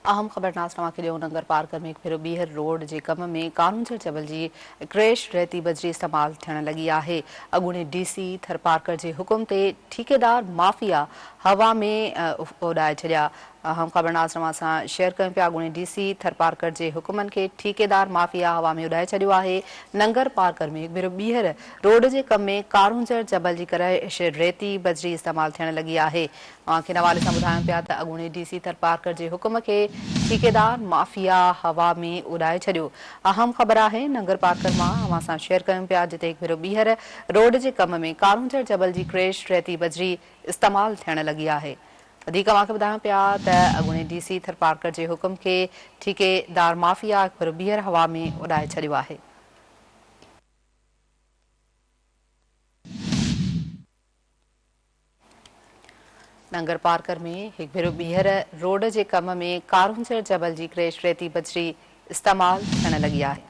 अहम ख़बर नाज़रीन के लिए नंगर पार्कर में फिर बीहर रोड के कम में कानूनजर जबल की क्रैश रेती बजरी इस्तेमाल थियण लगी है। अॻूणे डीसी थरपारकर के हुकुम ते ठेकेदार माफ़िया हवा में उड़ाए छॾिया। अहम ख़बर नाज़रीन सां शेयर कयूं पिया। अॻूणे डीसी थरपारकर के हुकुमन के ठेकेदार माफ़िया हवा में उड़ाए छॾियो है। नंगर पार्कर में फिर बीहर रोड के कम में कानूनजर जबल की क्रैश रेती बजरी इस्तेमाल थियण लगी है। इन हवाले से ॿुधायूं पिया त अॻूणे डीसी थरपारकर के हुकुम के ठेकेदार माफ़िया हवा में उड़ाए छॾियो। अहम ख़बर है नंगर पार्कर मां अवां सां शेयर कयूं पिया, जिते हिकु भेरो ॿीहर रोड के कम में कानूनजर जबल की क्रैश रेती बजरी इस्तेमाल थियण लगी है। वधीक अवां खे ॿुधायूं पिया त अॻूणे डीसी थरपारकर के हुकुम के ठेकेदार माफ़िया हिकु भेरो ॿीहर हवा में उड़ाए छॾियो है। नंगर पार्कर में एक भेरो ॿीहर रोड के कम में कानूनजर जबल की क्रैश रेती बजरी इस्तेमाल थियण लगी है।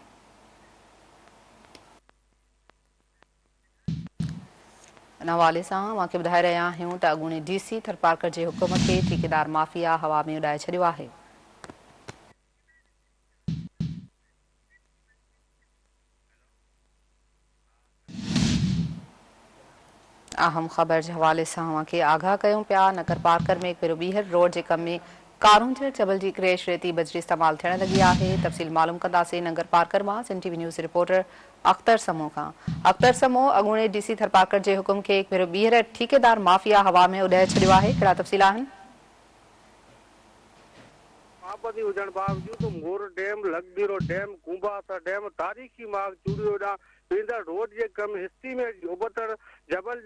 इन हवाले से अवां खे ॿुधाए रहिया आहियूं त अॻूणे डीसी थरपारकर के हुकुम के ठेकेदार माफ़िया हवा में उड़ाए छॾियो है। अहम ख़बर के हवाले से अवां खे आगाह कयूं पिया। नगर पार्कर में एक भेरो ॿीहर रोड के कम में कानूनजर जबल की क्रैश रेती बजरी इस्तेमाल थियण लगी है। तफ़सील मालूम कंदासीं नंगर पार्कर मां Sindh TV news reporter Akhtar Samo खां। अख्तर समो, अॻूणे डीसी थरपारकर के हुकुम के एक भेरो ॿीहर ठेकेदार माफ़िया हवा में उड़ाए छॾियो है। कहिड़ा तफ़सील आहिनि? आबादी हुजण बावजूद मोर डैम, लखबीरो डैम, कुंभासा डैम तारीखी माग चूड़ियो वेंदड़ रोड के कम हिस्से में उबतड़ जबल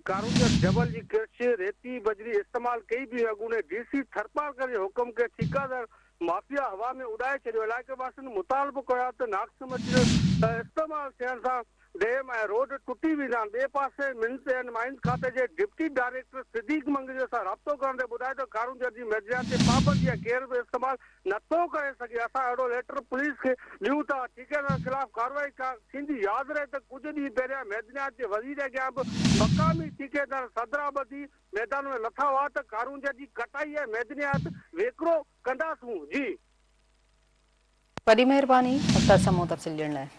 कानूनजर जबल की क्रैश रेती बजरी इस्तेमाल कई भी। अॻूणे डीसी थरपारकर के हुकुम के ठेकेदार माफिया हवा में उड़ाए छॾियो। इलाइक़े वासियुनि मुतालबो कयो त नाक़स मटीरियल इस्तेमाल थियण सां डैम ऐं रोड टुटी वेंदा। ॿिए पासे मिन्स एंड माइंस खाते के डिप्टी डायरेक्टर सिद्दीक मंगजे सां राब्तो करण ते ॿुधाए त कानूनजर जी मर्यादा ते पाबंदी आहे, केर बि इस्तेमाल नथो करे सघे। असां अहिड़ो लेटर पुलिस के ॾियूं था, ठेकेदार खिलाफ़ कार्रवाई थींदी। यादि रहे त कुछ ॾींहं पहिरियां मैदनियात जे वज़ीर अॻियां बि मक़ामी ठेकेदार सदराबदी मैदान में लथा हुआ त कानूनजर जी कटाई ऐं मैदनियात वेकिरो कंदासूं। जी वॾी महिरबानी अख्तर समो तफ़सील ॾियण लाइ।